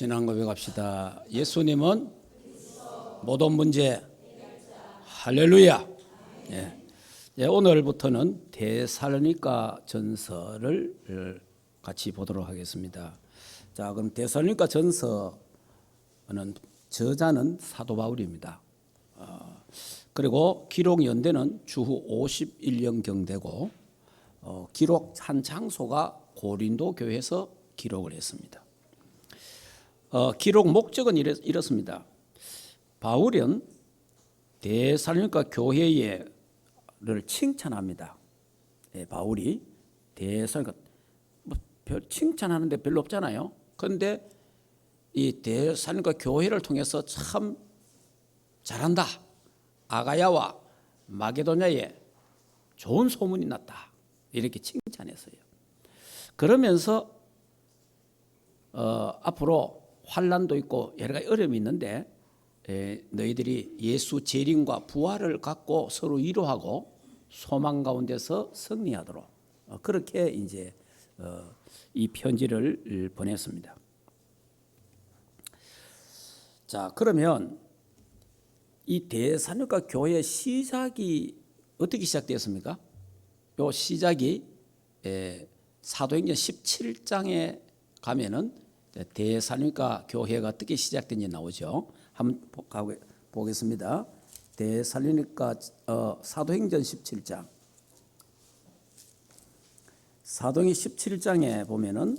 신앙 고백합시다. 예수님은 모든 문제. 할렐루야. 예, 오늘부터는 데살로니가 전서를 같이 보도록 하겠습니다. 자, 그럼 데살로니가 전서는 저자는 사도 바울입니다. 그리고 기록 연대는 주후 51년경되고 기록한 장소가 고린도 교회에서 기록을 했습니다. 기록 목적은 이렇습니다. 바울은 데살로니가 교회를 칭찬합니다. 바울이 데살로니가 칭찬하는데 별로 없잖아요. 그런데 이 데살로니가 교회를 통해서 참 잘한다. 아가야와 마게도냐에 좋은 소문이 났다. 이렇게 칭찬했어요. 그러면서 앞으로 환난도 있고 여러 가지 어려움이 있는데 너희들이 예수 재림과 부활을 갖고 서로 위로하고 소망 가운데서 승리하도록 그렇게 이제 이 편지를 보냈습니다. 자, 그러면 이 데살로니가 교회의 시작이 어떻게 시작되었습니까? 요 시작이 사도행전 17장에 가면은 데살로니가 교회가 어떻게 시작된지 나오죠. 한번 보겠습니다. 데살로니가 사도행전 17장. 사도행전 17장에 보면은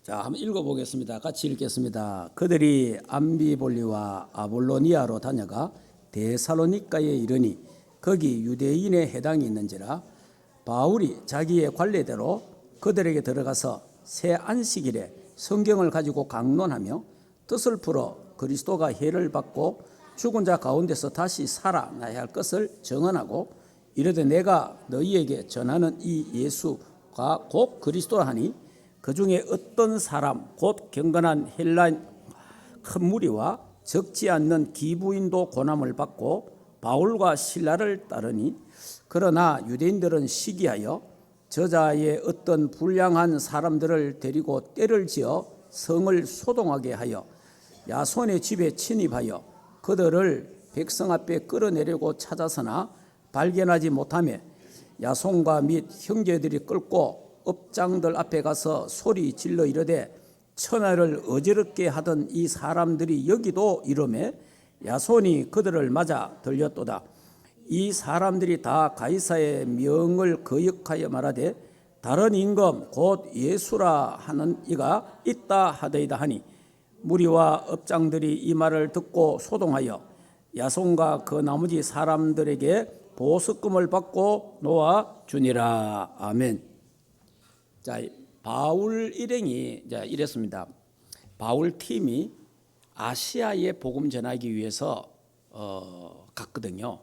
자, 한번 읽어보겠습니다. 같이 읽겠습니다. 그들이 암비볼리와 아볼로니아로 다녀가 데살로니가에 이르니 거기 유대인의 해당이 있는지라 바울이 자기의 관례대로 그들에게 들어가서 새 안식일에 성경을 가지고 강론하며 뜻을 풀어 그리스도가 해를 받고 죽은 자 가운데서 다시 살아나야 할 것을 정언하고 이르되 내가 너희에게 전하는 이 예수가 곧 그리스도라 하니 그 중에 어떤 사람 곧 경건한 헬라인 큰 무리와 적지 않는 기부인도 고난을 받고 바울과 실라를 따르니 그러나 유대인들은 시기하여 저자의 어떤 불량한 사람들을 데리고 떼를 지어 성을 소동하게 하여 야손의 집에 침입하여 그들을 백성 앞에 끌어내려고 찾아서나 발견하지 못하며 야손과 및 형제들이 끌고 업장들 앞에 가서 소리 질러 이르되 천하를 어지럽게 하던 이 사람들이 여기도 이르매 야손이 그들을 맞아 들렸도다. 이 사람들이 다 가이사의 명을 거역하여 말하되 다른 임금 곧 예수라 하는 이가 있다 하더이다 하니 무리와 업장들이 이 말을 듣고 소동하여 야손과 그 나머지 사람들에게 보석금을 받고 놓아 주니라. 아멘. 자, 바울 일행이 이랬습니다. 바울 팀이 아시아에 복음 전하기 위해서 갔거든요.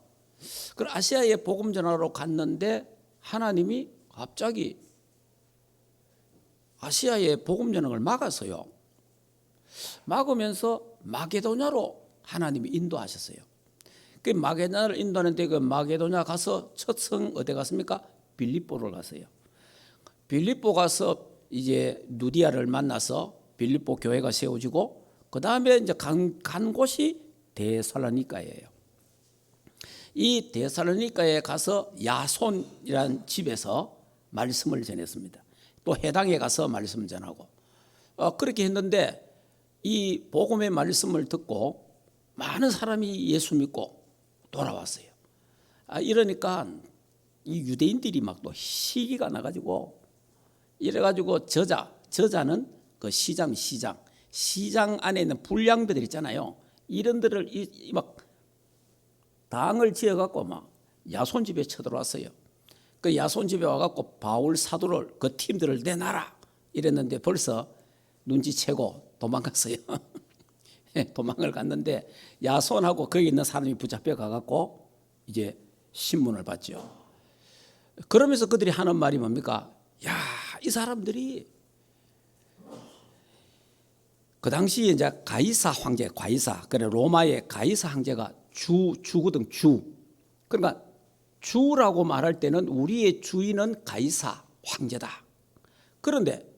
그 아시아에 복음 전하러 갔는데 하나님이 갑자기 아시아에 복음 전하는 걸 막았어요. 막으면서 마게도냐로 하나님이 인도하셨어요. 그 마게도냐를 인도하는데 그 마게도냐 가서 첫 성 어디 갔습니까? 빌립보를 갔어요. 빌립보 가서 이제 누디아를 만나서 빌립보 교회가 세워지고 그 다음에 이제 간 곳이 데살로니가예요. 이 데살로니가에 가서 야손이라는 집에서 말씀을 전했습니다. 또 해당에 가서 말씀을 전하고 그렇게 했는데 이 복음의 말씀을 듣고 많은 사람이 예수 믿고 돌아왔어요. 이러니까 이 유대인들이 막 또 시기가 나가지고 이래가지고 저자는 그 시장 안에 있는 불량들 있잖아요. 이런들을 막 당을 지어갖고 막 야손 집에 쳐들어왔어요. 그 야손 집에 와갖고 바울 사도를 그 팀들을 내놔라 이랬는데 벌써 눈치채고 도망갔어요. 도망을 갔는데 야손하고 거기 있는 사람이 붙잡혀 가갖고 이제 신문을 봤죠. 그러면서 그들이 하는 말이 뭡니까? 야, 이 사람들이 그 당시에 이제 가이사 황제, 그래 로마의 가이사 황제가 주거든, 주. 그러니까 주라고 말할 때는 우리의 주인은 가이사, 황제다. 그런데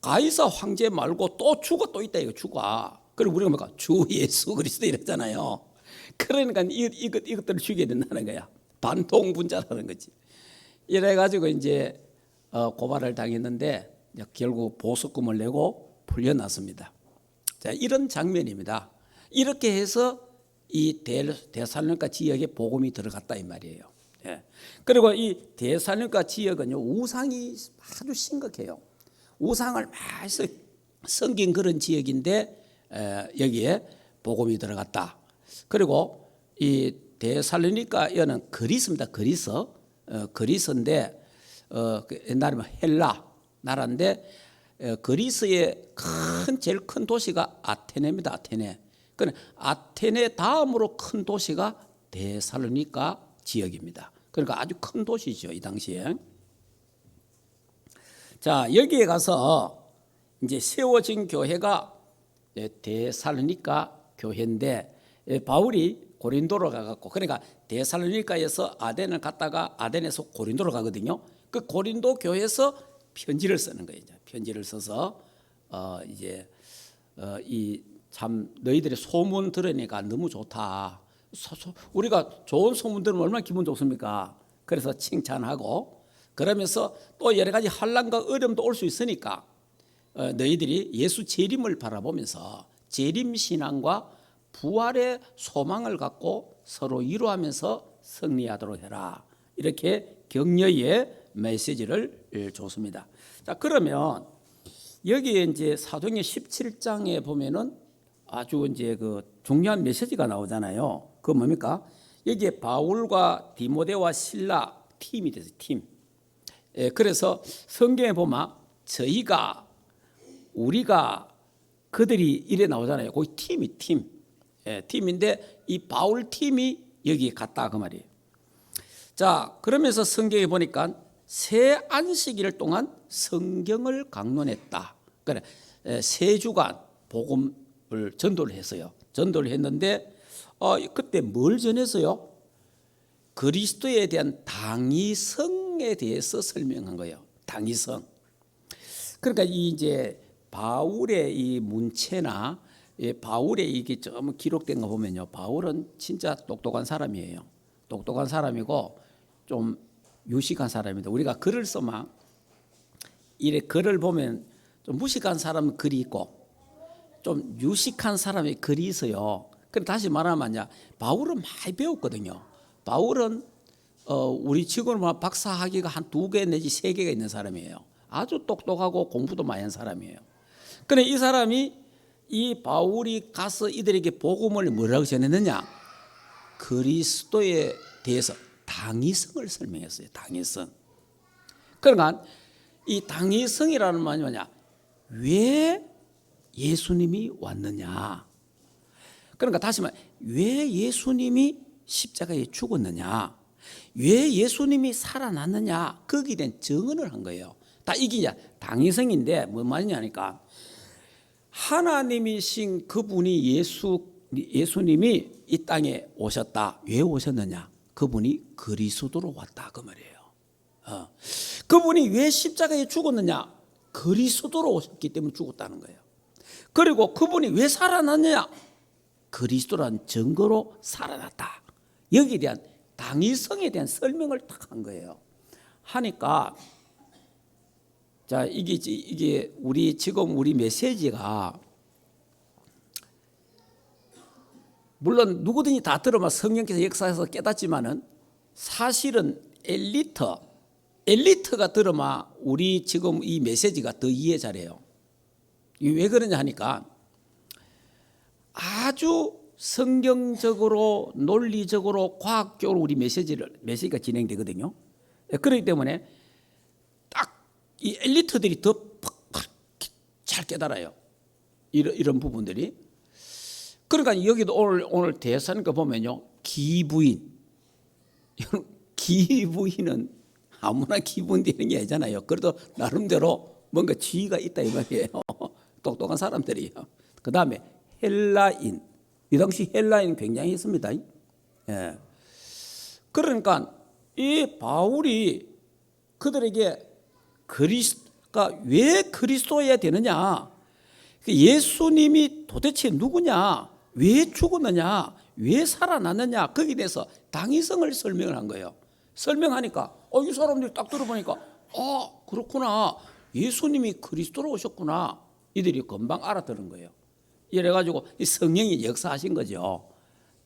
가이사 황제 말고 또 주가 또 있다 이거 주가. 그리고 우리가 뭐가 주 예수 그리스도 이랬잖아요. 그러니까 이것들을 죽여야 된다는 거야. 반동분자라는 거지. 이래가지고 이제 고발을 당했는데 결국 보석금을 내고 풀려났습니다. 자, 이런 장면입니다. 이렇게 해서 이 데살로니가 지역에 복음이 들어갔다 이 말이에요. 예. 그리고 이 데살로니가 지역은요 우상이 아주 심각해요. 우상을 많이 섬긴 그런 지역인데 여기에 복음이 들어갔다. 그리고 이 데살로니가에는 그리스입니다. 그리스인데 옛날에 헬라 나라인데 그리스의 제일 큰 도시가 아테네입니다. 아테네. 그러니까 아테네 다음으로 큰 도시가 데살로니가 지역입니다. 그러니까 아주 큰 도시죠 이 당시에. 자, 여기에 가서 이제 세워진 교회가 데살로니가 교회인데 바울이 고린도로 가갖고 그러니까 데살로니가에서 아덴을 갔다가 아덴에서 고린도로 가거든요. 그 고린도 교회에서 편지를 쓰는 거예요. 편지를 써서 이제 이 참 너희들의 소문 들으니까 너무 좋다. 우리가 좋은 소문 들으면 얼마나 기분 좋습니까? 그래서 칭찬하고 그러면서 또 여러 가지 환난과 어려움도 올 수 있으니까 너희들이 예수 재림을 바라보면서 재림 신앙과 부활의 소망을 갖고 서로 위로하면서 승리하도록 해라. 이렇게 격려의 메시지를 줬습니다. 자, 그러면 여기에 이제 사도행전 17장에 보면은 아주 이제 그 중요한 메시지가 나오잖아요. 그 뭡니까? 여기에 바울과 디모데와 실라 팀이 됐어요. 팀. 그래서 성경에 보면 우리가 그들이 이래 나오잖아요. 거기 팀. 팀인데 이 바울 팀이 여기 갔다 그 말이에요. 자, 그러면서 성경에 보니까 새 안식일 동안 성경을 강론했다. 그래, 세 주간 복음을 전도를 했어요. 전도를 했는데 그때 뭘 전했어요? 그리스도에 대한 당위성에 대해서 설명한 거예요. 당위성. 그러니까 이제 바울의 이 문체나 바울의 이게 좀 기록된 거 보면요, 바울은 진짜 똑똑한 사람이에요. 똑똑한 사람이고 좀 유식한 사람입니다. 우리가 글을 써만 이래 글을 보면 좀 무식한 사람은 글이 있고 좀 유식한 사람의 글이 있어요. 그럼 다시 말하면 바울은 많이 배웠거든요. 바울은 우리 지금으로 박사 학위가 한 2개 내지 3개가 있는 사람이에요. 아주 똑똑하고 공부도 많이 한 사람이에요. 그런데 이 사람이 이 바울이 가서 이들에게 복음을 뭐라고 전했느냐? 그리스도에 대해서 당위성을 설명했어요. 당위성. 그러니까 이 당위성이라는 말이 뭐냐? 왜 예수님이 왔느냐? 그러니까 다시 말해 왜 예수님이 십자가에 죽었느냐? 왜 예수님이 살아났느냐? 거기에 대한 증언을 한 거예요. 다 이게 당위성인데 뭔 말이냐니까 하나님이신 그분이 예수님이 이 땅에 오셨다. 왜 오셨느냐? 그분이 그리스도로 왔다 그 말이에요. 그분이 왜 십자가에 죽었느냐? 그리스도로 오셨기 때문에 죽었다는 거예요. 그리고 그분이 왜 살아났느냐? 그리스도라는 증거로 살아났다. 여기에 대한 당위성에 대한 설명을 딱 한 거예요. 하니까 자 이게 우리 지금 우리 메시지가 물론 누구든지 다 들어만 성령께서 역사에서 깨닫지만은 사실은 엘리트가 들어만 우리 지금 이 메시지가 더 이해 잘해요. 왜 그러냐 하니까 아주 성경적으로 논리적으로 과학적으로 우리 메시지가 진행되거든요. 그렇기 때문에 딱 이 엘리트들이 더 잘 깨달아요. 이런 부분들이. 그러니까 여기도 오늘 대사니까 보면요, 기부인은 아무나 기부되는 게 아니잖아요. 그래도 나름대로 뭔가 지위가 있다 이 말이에요. 똑똑한 사람들이요. 그 다음에 헬라인. 이 당시 헬라인 굉장히 있습니다. 그러니까 이 바울이 그들에게 그리스도가 왜 그리스도여야 되느냐? 예수님이 도대체 누구냐? 왜 죽었느냐? 왜 살아났느냐? 거기에 대해서 당위성을 설명을 한 거예요. 설명하니까 이 사람들이 딱 들어보니까 그렇구나. 예수님이 그리스도로 오셨구나. 이들이 금방 알아들은 거예요. 이래가지고 성령이 역사하신 거죠.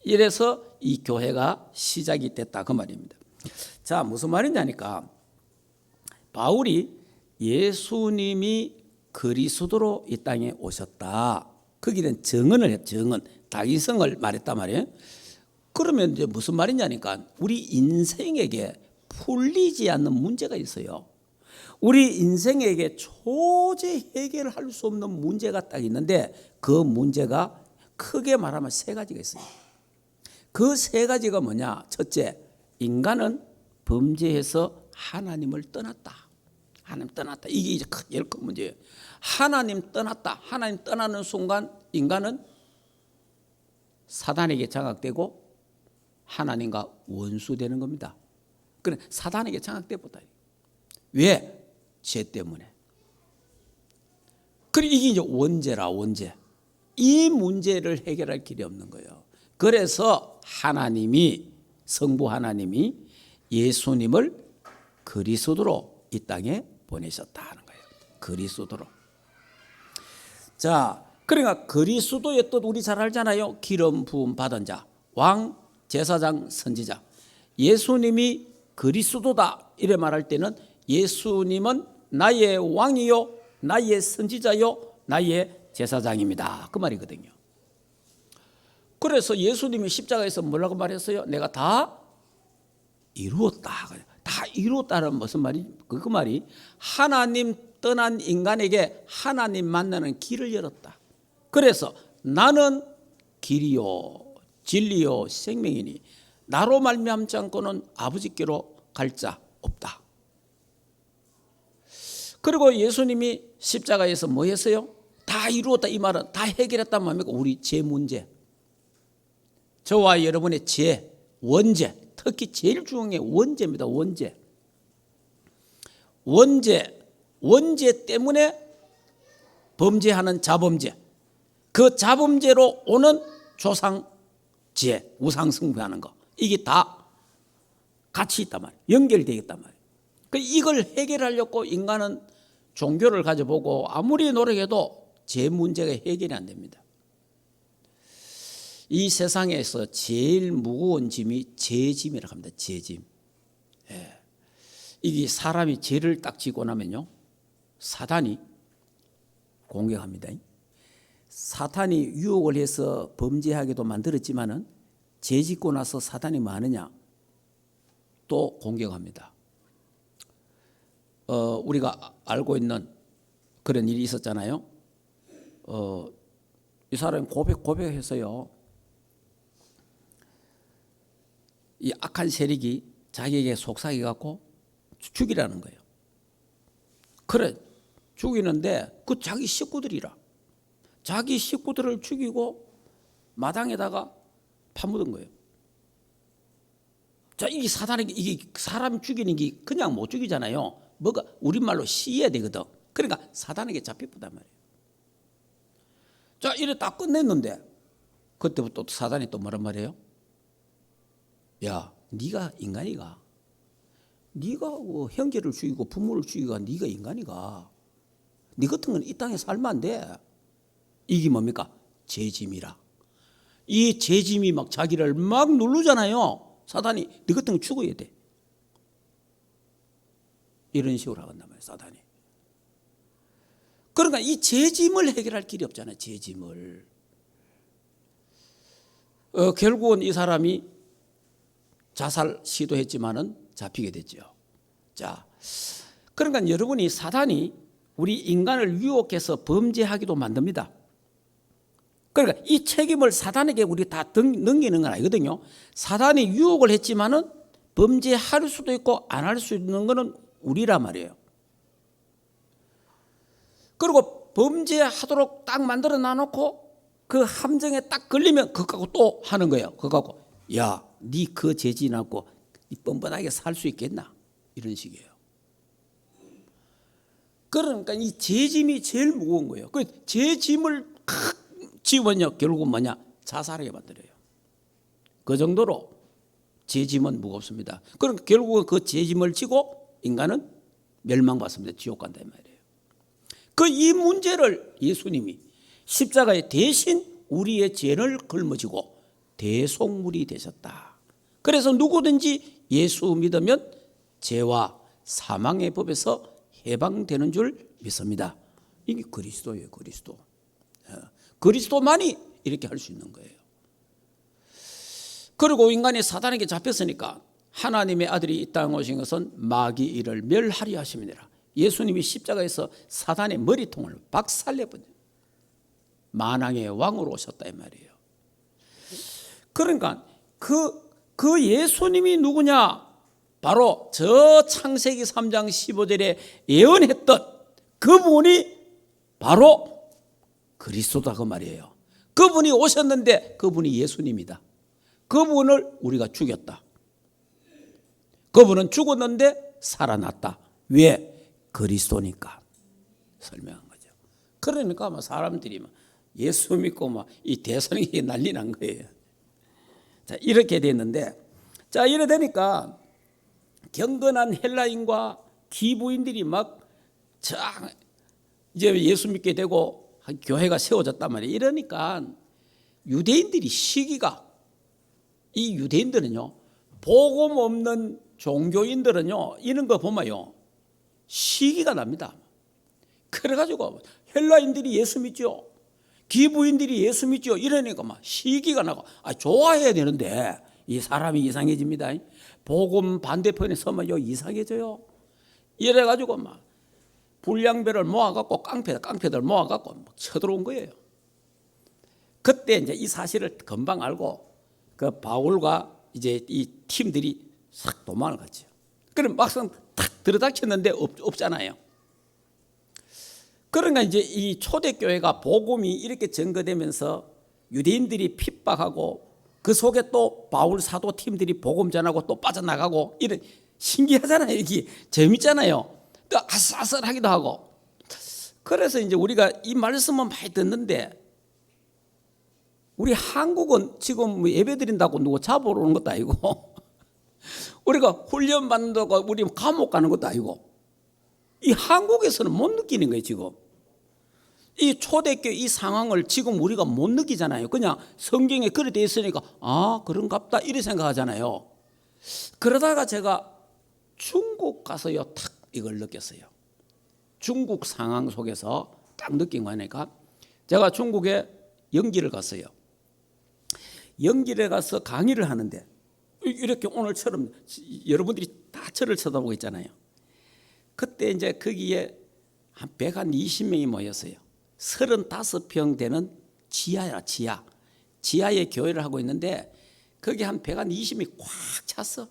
이래서 이 교회가 시작이 됐다 그 말입니다. 자, 무슨 말이냐니까 바울이 예수님이 그리스도로 이 땅에 오셨다. 거기에 대한 증언을 했 증언, 당위성을 말했단 말이에요. 그러면 이제 무슨 말이냐니까 우리 인생에게 풀리지 않는 문제가 있어요. 우리 인생에게 초제 해결할 수 없는 문제가 딱 있는데 그 문제가 크게 말하면 세 가지가 있어요. 그 세 가지가 뭐냐? 첫째, 인간은 범죄해서 하나님을 떠났다. 하나님 떠났다. 이게 이제 제일 큰 문제예요. 하나님 떠났다. 하나님 떠나는 순간 인간은 사단에게 장악되고 하나님과 원수되는 겁니다. 그래 사단에게 장악되었다. 왜? 죄 때문에. 그래 이게 이제 원죄라 원죄. 이 문제를 해결할 길이 없는 거예요. 그래서 하나님이 성부 하나님이 예수님을 그리스도로 이 땅에 보내셨다 하는 거예요. 그리스도로. 자, 그러니까 그리스도의 뜻 우리 잘 알잖아요. 기름 부음 받은 자, 왕, 제사장, 선지자. 예수님이 그리스도다 이래 말할 때는 예수님은 나의 왕이요, 나의 선지자요, 나의 제사장입니다. 그 말이거든요. 그래서 예수님이 십자가에서 뭐라고 말했어요? 내가 다 이루었다. 다 이루었다는 무슨 말이? 그 말이 하나님 떠난 인간에게 하나님 만나는 길을 열었다. 그래서 나는 길이요 진리요 생명이니 나로 말미암지 않고는 아버지께로 갈 자 없다. 그리고 예수님이 십자가에서 뭐 했어요? 다 이루었다 이 말은 다 해결했단 말입니까? 우리 죄 문제. 저와 여러분의 죄, 원죄, 특히 제일 중요한 게 원죄입니다. 원죄 때문에 범죄하는 자범죄, 그 자범죄로 오는 조상죄, 우상숭배하는 거 이게 다 같이 있단 말이에요. 연결되어 있단 말이에요. 이걸 해결하려고 인간은 종교를 가져보고 아무리 노력해도 죄 문제가 해결이 안 됩니다. 이 세상에서 제일 무거운 짐이 죄짐이라고 합니다. 죄짐. 예. 이게 사람이 죄를 딱 지고 나면요, 사탄이 공격합니다. 사탄이 유혹을 해서 범죄하게도 만들었지만은 죄 짓고 나서 사탄이 뭐 하느냐? 또 공격합니다. 우리가 알고 있는 그런 일이 있었잖아요. 이 사람이 고백했어요. 이 악한 세력이 자기에게 속삭여갖고 죽이라는 거예요. 그래 죽이는데 그 자기 식구들이라 자기 식구들을 죽이고 마당에다가 파묻은 거예요. 자, 이게 사단에게 이게 사람 죽이는 게 그냥 못 죽이잖아요. 뭐가 우리말로 시해야 되거든. 그러니까 사단에게 잡혔단 말이에요. 자, 이래 딱 끝냈는데 그때부터 사단이 또 뭐란 말이에요? 야, 네가 인간이가? 네가 형제를 죽이고 부모를 죽이고 네가 인간이가? 네 같은 건 이 땅에 살면 안 돼. 이게 뭡니까? 죄짐이라. 이 죄짐이 막 자기를 막 누르잖아요. 사단이 네 같은 거 죽어야 돼. 이런 식으로 하간단 말이에요. 사단이. 그러니까 이 죄짐을 해결할 길이 없잖아요. 죄짐을. 결국은 이 사람이 자살 시도했지만은 잡히게 됐죠. 자, 그러니까 여러분이 사단이 우리 인간을 유혹해서 범죄하기도 만듭니다. 그러니까 이 책임을 사단에게 우리 다 넘기는 건 아니거든요. 사단이 유혹을 했지만은 범죄할 수도 있고 안 할 수 있는 거는 우리란 말이에요. 그리고 범죄하도록 딱 만들어 놔놓고 그 함정에 딱 걸리면 그거 갖고 또 하는 거예요. 그거 갖고 야, 네 그 죄 지나고 네 뻔뻔하게 살 수 있겠나? 이런 식이에요. 그러니까 이 죄짐이 제일 무거운 거예요. 그 죄짐을 지우면요 결국은 뭐냐? 자살하게 만들어요. 그 정도로 죄짐은 무겁습니다. 그럼 결국은 그 죄짐을 지고 인간은 멸망받습니다. 지옥 간다 이 말이에요. 그 이 문제를 예수님이 십자가에 대신 우리의 죄를 걸머지고 대속물이 되셨다. 그래서 누구든지 예수 믿으면 죄와 사망의 법에서 해방되는 줄 믿습니다. 이게 그리스도예요. 그리스도. 그리스도만이 이렇게 할 수 있는 거예요. 그리고 인간이 사단에게 잡혔으니까 하나님의 아들이 이 땅에 오신 것은 마귀 일을 멸하려 하심이니라. 예수님이 십자가에서 사단의 머리통을 박살내버려요. 만왕의 왕으로 오셨다 이 말이에요. 그러니까 그 예수님이 누구냐? 바로 저 창세기 3장 15절에 예언했던 그분이 바로 그리스도다 그 말이에요. 그분이 오셨는데 그분이 예수님이다. 그분을 우리가 죽였다. 그분은 죽었는데 살아났다. 왜? 그리스도니까 설명한 거죠. 그러니까 막 사람들이 막 예수 믿고 막 이 대선이 난리 난 거예요. 자, 이렇게 됐는데, 자, 이래 되니까 경건한 헬라인과 기부인들이 막 이제 예수 믿게 되고 교회가 세워졌단 말이에요. 이러니까 유대인들이 시기가, 이 유대인들은요, 복음 없는 종교인들은요, 이런 거 보면요, 시기가 납니다. 그래가지고 헬라인들이 예수 믿죠. 기부인들이 예수 믿죠. 이러니까 막 시기가 나고, 좋아해야 되는데 이 사람이 이상해집니다. 복음 반대편에 서면 이상해져요. 이래가지고 막 불량배를 모아갖고 깡패들 모아갖고 막 쳐들어온 거예요. 그때 이제 이 사실을 금방 알고 그 바울과 이제 이 팀들이 싹 도망을 갔죠. 그럼 막상 탁 들어닥쳤는데 없잖아요. 그러니까 이제 이 초대교회가 복음이 이렇게 증거되면서 유대인들이 핍박하고 그 속에 또 바울 사도 팀들이 복음 전하고 또 빠져나가고 이런 신기하잖아요. 이게 재밌잖아요. 또 아슬아슬하기도 하고. 그래서 이제 우리가 이 말씀은 많이 듣는데 우리 한국은 지금 예배 드린다고 누구 잡으러 오는 것도 아니고 우리가 훈련 받는다고 우리 감옥 가는 것도 아니고 이 한국에서는 못 느끼는 거예요. 지금 이 초대교회 이 상황을 지금 우리가 못 느끼잖아요. 그냥 성경에 그래 돼 있으니까 그런갑다 이렇게 생각하잖아요. 그러다가 제가 중국 가서요 탁 이걸 느꼈어요. 중국 상황 속에서 딱 느낀 거니까 제가 중국에 영기를 갔어요. 영기에 가서 강의를 하는데 이렇게 오늘처럼 여러분들이 다 저를 쳐다보고 있잖아요. 그때 이제 거기에 한 120명이 모였어요. 35평 되는 지하에 교회를 하고 있는데 거기 한 120명이 꽉 찼어.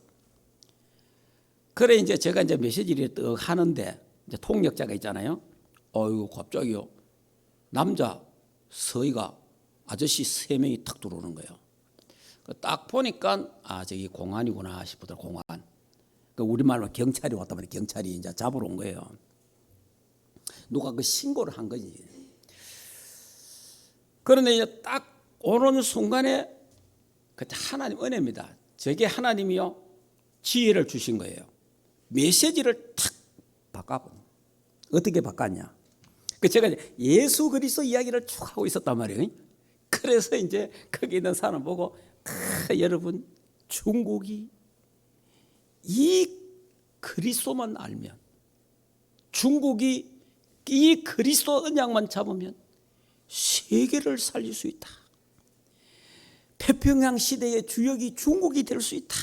그래 이제 제가 이제 메시지를 떡 하는데 이제 통역자가 있잖아요. 어이구 갑자기요 남자 서희가 아저씨 3명이 탁 들어오는 거예요. 딱 보니까 저기 공안이구나 싶더라. 공안. 우리말로 경찰이 왔단 말이에요. 경찰이 이제 잡으러 온 거예요. 누가 그 신고를 한 거지. 그런데 이제 딱 오는 순간에 그때 하나님 은혜입니다. 저게 하나님이요 지혜를 주신 거예요. 메시지를 탁 바꿔버려. 어떻게 바꿨냐? 제가 이제 예수 그리스도 이야기를 쭉 하고 있었단 말이에요. 그래서 이제 거기 있는 사람 보고 여러분 중국이 이 그리스도만 알면 중국이 이 그리스도 언약만 잡으면 세계를 살릴 수 있다. 태평양 시대의 주역이 중국이 될 수 있다.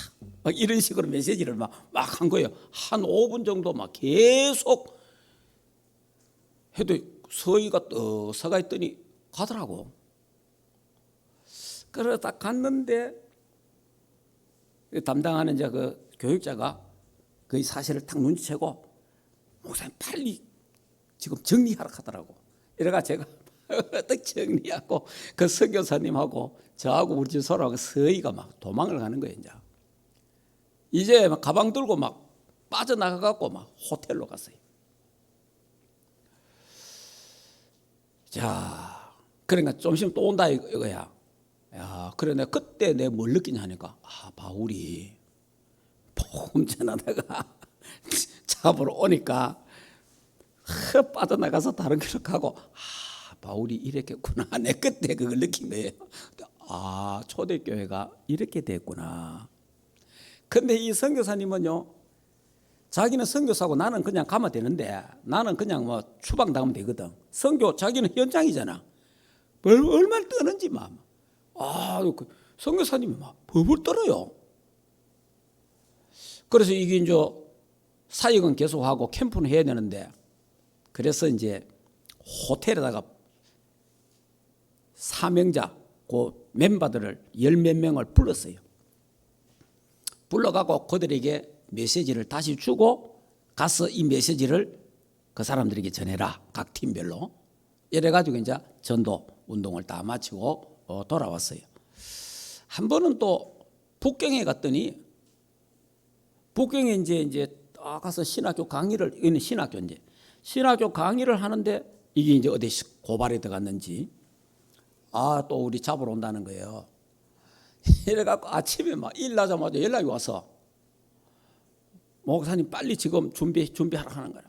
막 이런 식으로 메시지를 막 한 거예요. 한 5분 정도 막 계속 해도 서희가 서가 있더니 가더라고. 그래서 딱 갔는데 담당하는 이제 그 교육자가 그 사실을 딱 눈치채고 목사님 빨리 지금 정리하라 하더라고. 이래가 제가 딱 정리하고 그 선교사님하고 저하고 우리 집 서로하고 서희가 막 도망을 가는 거예요. 이제 막 가방 들고 막 빠져나가갖고 막 호텔로 갔어요. 자, 그러니까 좀 있으면 또 온다 이거야. 야, 그래 내가 그때 내가 뭘 느끼냐 하니까 바울이 복음 전하다가 잡으러 오니까 빠져나가서 다른 길로 가고 바울이 이랬겠구나. 내 그때 그걸 느낀 거예요. 초대교회가 이렇게 됐구나. 근데 이 선교사님은요, 자기는 선교사고 나는 그냥 가면 되는데, 나는 그냥 뭐 추방당하면 되거든. 선교 자기는 현장이잖아. 얼마나 떠는지 막. 선교사님이 막 벌벌 떨어요. 그래서 이게 이제 사역은 계속하고 캠프는 해야 되는데, 그래서 이제 호텔에다가 사명자, 그 멤버들을 10몇 명을 불렀어요. 불러가고 그들에게 메시지를 다시 주고 가서 이 메시지를 그 사람들에게 전해라. 각 팀별로. 이래가지고 이제 전도 운동을 다 마치고 돌아왔어요. 한 번은 또 북경에 갔더니 북경에 이제 가서 신학교 강의를, 이는 신학교인데 신학교 강의를 하는데 이게 이제 어디 고발에 들어갔는지 또 우리 잡으러 온다는 거예요. 이래갖고 아침에 막 일 나자마자 연락이 와서 목사님 빨리 지금 준비하라 하는 거야.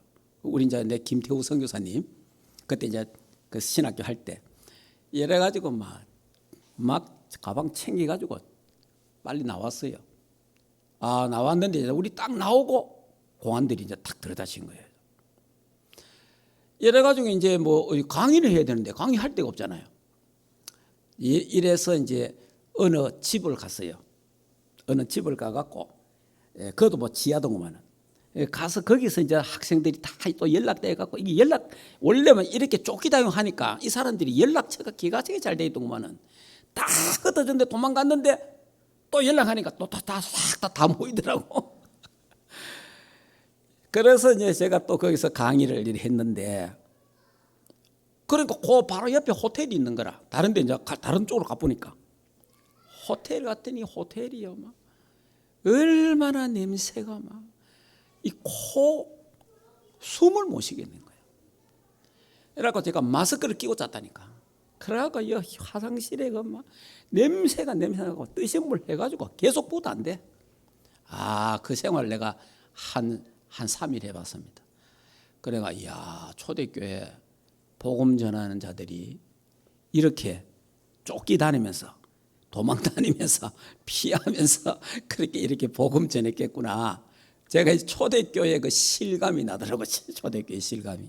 우리 이제 내 김태우 선교사님 그때 이제 그 신학교 할 때 이래가지고 막 가방 챙겨가지고 빨리 나왔어요. 나왔는데 이제 우리 딱 나오고 공안들이 이제 탁 들어다신 거예요. 이래가지고 이제 뭐 강의를 해야 되는데 강의할 데가 없잖아요. 이래서 이제 어느 집을 갔어요. 어느 집을 가갖고, 그것도 뭐 지하동구만은. 가서 거기서 이제 학생들이 다 또 연락돼갖고, 이게 원래는 이렇게 쫓기다용 하니까 이 사람들이 연락처가 기가 막히게 잘 돼 있더구만은. 다 흩어졌는데 도망갔는데 또 연락하니까 또 다 모이더라고. 그래서 이제 제가 또 거기서 강의를 했는데, 그러니까 그 바로 옆에 호텔이 있는 거라. 다른 데 이제 다른 쪽으로 가보니까. 호텔 갔더니 호텔이요. 막 얼마나 냄새가 막 이 숨을 못 쉬겠는 거예요. 그래갖고 제가 마스크를 끼고 잤다니까. 그래갖고 이 화장실에 막 냄새가 나고 뜨신물 해가지고 계속 보도 안 돼. 그 생활 내가 한 3일 해봤습니다. 그래가 초대교회 복음 전하는 자들이 이렇게 쫓기다니면서 도망다니면서 피하면서 그렇게 이렇게 복음 전했겠구나. 제가 초대교회 그 실감이 나더라고요. 초대교회 실감이.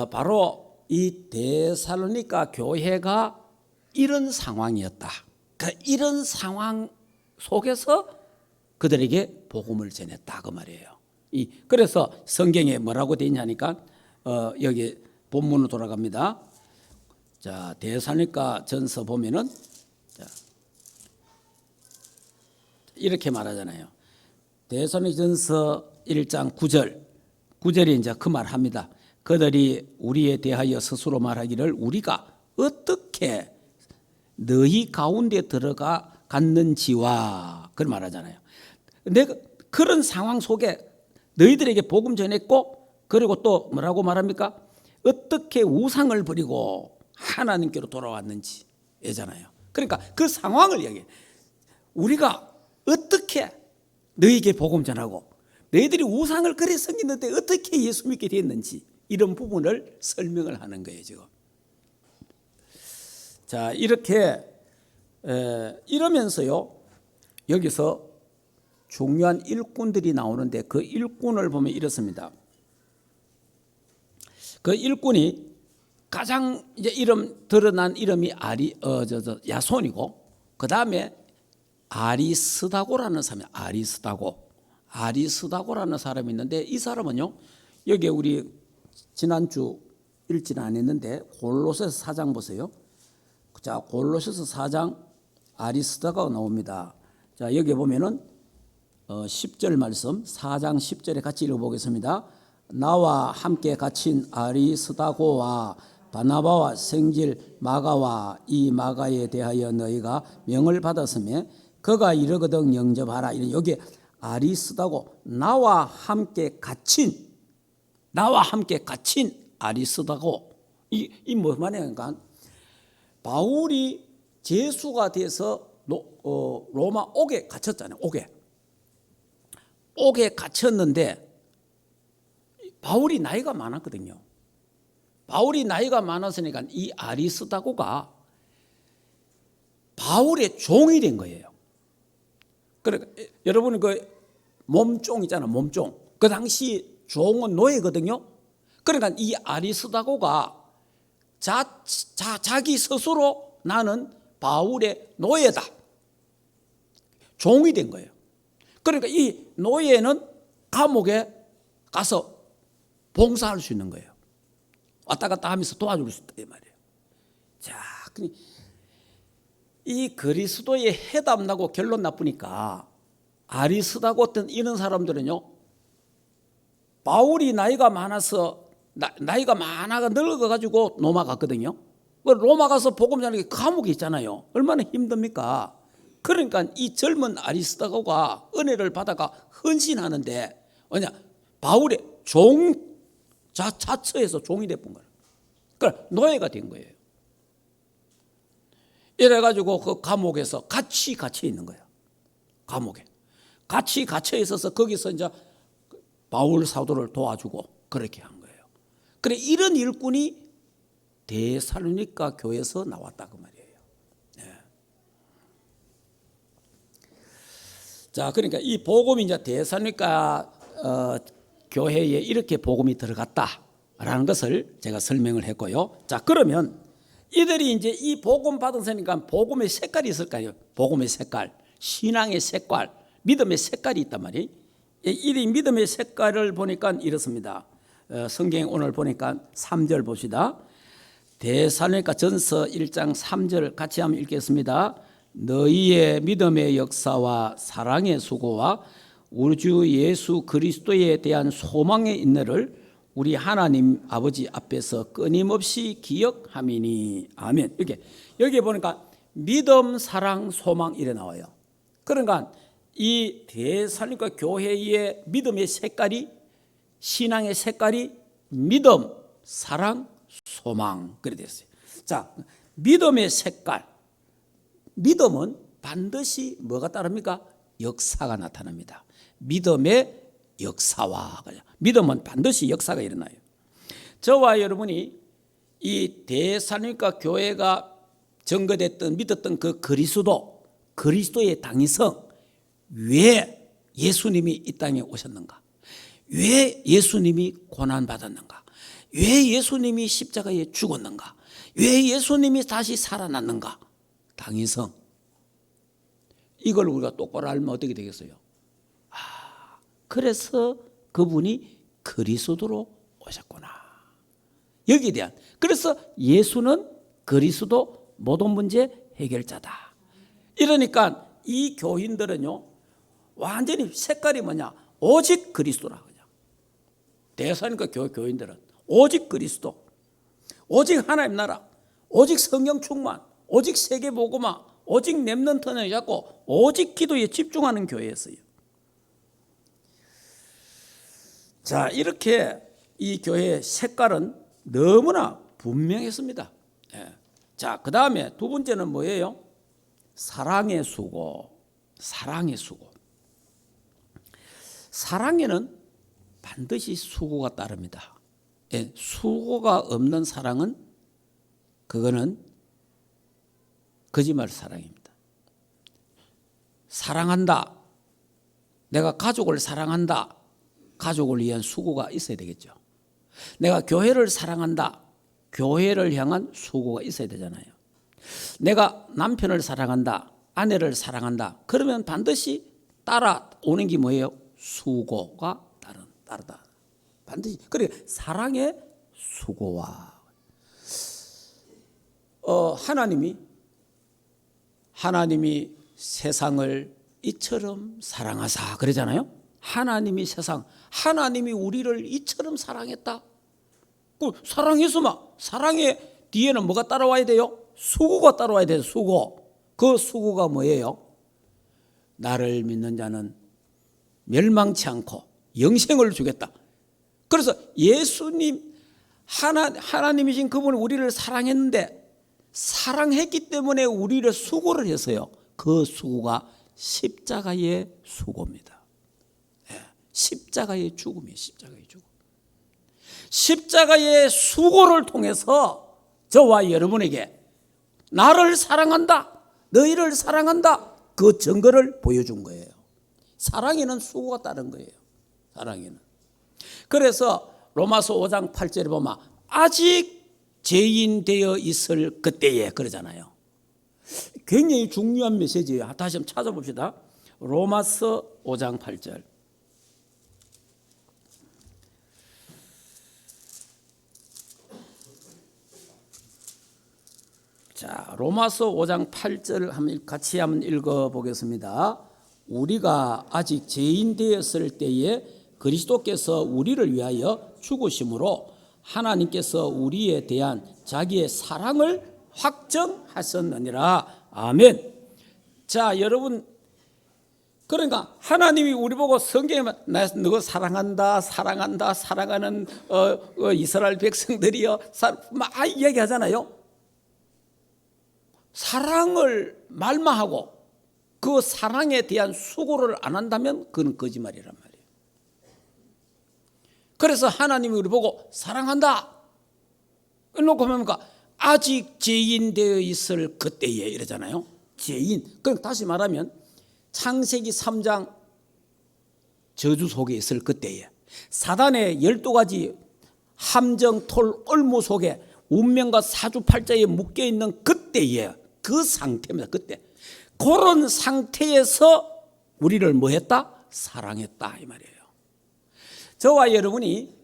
바로 이 데살로니가 교회가 이런 상황이었다. 이런 상황 속에서 그들에게 복음을 전했다 그 말이에요. 그래서 성경에 뭐라고 되어 있냐니까 여기 본문으로 돌아갑니다. 자, 데살로니가 전서 보면은 이렇게 말하잖아요. 데살로니가 전서 1장 9절이 이제 그 말합니다. 그들이 우리에 대하여 스스로 말하기를 우리가 어떻게 너희 가운데 들어가 갔는지와 그런 말하잖아요. 내가 그런 상황 속에 너희들에게 복음 전했고, 그리고 또 뭐라고 말합니까? 어떻게 우상을 버리고 하나님께로 돌아왔는지 예잖아요. 그러니까 그 상황을 얘기해. 우리가 어떻게 너희에게 복음 전하고 너희들이 우상을 그리 섬기는데 어떻게 예수 믿게 됐는지 이런 부분을 설명을 하는 거예요 지금. 자, 이렇게 이러면서요 여기서 중요한 일꾼들이 나오는데 그 일꾼을 보면 이렇습니다. 그 일꾼이 가장 이제 이름 드러난 이름이 야손이고, 그 다음에 아리스다고라는 사람이 아리스다고라는 사람이 있는데, 이 사람은요 여기 우리 지난주 읽지는 안 했는데 골로새서 4장 보세요. 자, 골로새서 4장 아리스다고가 나옵니다. 자, 여기 보면은 10절 말씀 4장 10절에 같이 읽어보겠습니다. 나와 함께 갇힌 아리스다고와 바나바와 생질 마가와 이 마가에 대하여 너희가 명을 받았으며 그가 이르거든 영접하라. 여기 아리스다고 나와 함께 갇힌 아리스다고. 이 무슨 말이냐니까 바울이 제수가 돼서 로마 옥에 갇혔잖아요. 옥에 갇혔는데 바울이 나이가 많았거든요. 바울이 나이가 많았으니까 이 아리스다고가 바울의 종이 된 거예요. 그러니까 여러분 그 몸종 있잖아요. 몸종. 그 당시 종은 노예거든요. 그러니까 이 아리스다고가 자기 스스로 나는 바울의 노예다. 종이 된 거예요. 그러니까 이 노예는 감옥에 가서 봉사할 수 있는 거예요. 왔다 갔다 하면서 도와줄 수 있다 이 말이에요. 자, 이 그리스도의 해답 나고 결론 나쁘니까 아리스다고 어떤 이런 사람들은요, 바울이 나이가 많아서 나이가 많아가 늙어가지고 로마 갔거든요. 로마 가서 복음 전하는 게 감옥에 있잖아요. 얼마나 힘듭니까? 그러니까 이 젊은 아리스다고가 은혜를 받아가 헌신하는데 뭐냐, 바울의 자처에서 종이 돼본 거예요. 그러니까 노예가 된 거예요. 이래가지고 그 감옥에서 같이 갇혀 있는 거예요. 감옥에 같이 갇혀 있어서 거기서 이제 바울 사도를 도와주고 그렇게 한 거예요. 그래, 이런 일꾼이 데살로니가 교회에서 나왔다 그 말이에요. 네. 자, 그러니까 이 복음이 이제 데살로니가 교회에 이렇게 복음이 들어갔다라는 것을 제가 설명을 했고요. 자, 그러면 이들이 이제 이 복음 받았으니까 복음의 색깔이 있을까요? 복음의 색깔, 신앙의 색깔, 믿음의 색깔이 있단 말이에요. 이 믿음의 색깔을 보니까 이렇습니다. 성경 오늘 보니까 3절 봅시다. 데살로니가 전서 1장 3절 같이 한번 읽겠습니다. 너희의 믿음의 역사와 사랑의 수고와 우리 주 예수 그리스도에 대한 소망의 인내를 우리 하나님 아버지 앞에서 끊임없이 기억함이니. 아멘. 이렇게 여기 보니까 믿음, 사랑, 소망 이래 나와요. 그러니까 이 데살로니가 교회의 믿음의 색깔이, 신앙의 색깔이 믿음, 사랑, 소망 그래 됐어요. 자, 믿음의 색깔. 믿음은 반드시 뭐가 따릅니까? 역사가 나타납니다. 믿음의 역사와 믿음은 반드시 역사가 일어나요. 저와 여러분이 이 데살로니가 교회가 증거됐던 믿었던 그 그리스도의 당위성, 왜 예수님이 이 땅에 오셨는가? 왜 예수님이 고난받았는가? 왜 예수님이 십자가에 죽었는가? 왜 예수님이 다시 살아났는가? 당위성. 이걸 우리가 똑바로 알면 어떻게 되겠어요? 그래서 그분이 그리스도로 오셨구나. 여기에 대한. 그래서 예수는 그리스도 모든 문제 해결자다. 이러니까 이 교인들은요, 완전히 색깔이 뭐냐? 오직 그리스도라. 그냥. 데살로니가 교인들은 오직 그리스도, 오직 하나님 나라, 오직 성령 충만, 오직 세계 복음화, 오직 렘넌트를 잡고 오직 기도에 집중하는 교회였어요. 자, 이렇게 이 교회의 색깔은 너무나 분명했습니다. 예. 자, 그 다음에 두 번째는 뭐예요? 사랑의 수고. 사랑의 수고. 사랑에는 반드시 수고가 따릅니다. 예, 수고가 없는 사랑은 그거는 거짓말 사랑입니다. 사랑한다. 내가 가족을 사랑한다. 가족을 위한 수고가 있어야 되겠죠. 내가 교회를 사랑한다. 교회를 향한 수고가 있어야 되잖아요. 내가 남편을 사랑한다. 아내를 사랑한다. 그러면 반드시 따라오는 게 뭐예요? 수고가 따르다. 반드시. 그러니까 사랑의 수고와 하나님이 세상을 이처럼 사랑하사 그러잖아요. 하나님이 우리를 이처럼 사랑했다. 그 사랑해서만 사랑의 뒤에는 뭐가 따라와야 돼요? 수고가 따라와야 돼요. 수고. 그 수고가 뭐예요? 나를 믿는 자는 멸망치 않고 영생을 주겠다. 그래서 예수님 하나님이신 그분은 우리를 사랑했는데 사랑했기 때문에 우리를 수고를 했어요. 그 수고가 십자가의 수고입니다. 십자가의 죽음이에요. 십자가의 죽음. 십자가의 수고를 통해서 저와 여러분에게 나를 사랑한다, 너희를 사랑한다, 그 증거를 보여준 거예요. 사랑에는 수고가 따른 거예요. 사랑에는. 그래서 로마서 5장 8절에 보면 아직 죄인 되어 있을 그때에 그러잖아요. 굉장히 중요한 메시지예요. 다시 한번 찾아봅시다. 로마서 5장 8절. 자, 로마서 5장 8절 같이 한번 읽어보겠습니다. 우리가 아직 죄인 되었을 때에 그리스도께서 우리를 위하여 죽으심으로 하나님께서 우리에 대한 자기의 사랑을 확정하셨느니라. 아멘. 자, 여러분, 그러니까 하나님이 우리 보고 성경에 나 너 사랑한다, 사랑한다, 사랑하는 이스라엘 백성들이여 막 이야기하잖아요. 사랑을 말만 하고 그 사랑에 대한 수고를 안 한다면 그건 거짓말이란 말이에요. 그래서 하나님이 우리 보고 사랑한다 놓고 뭡니까? 아직 죄인 되어 있을 그때에 이러잖아요. 죄인. 그럼 다시 말하면 창세기 3장 저주 속에 있을 그때에 사단의 12가지 함정 톨 올무 속에 운명과 사주팔자에 묶여있는 그때에 그 상태입니다. 그때 그런 상태에서 우리를 뭐 했다? 사랑했다 이 말이에요. 저와 여러분이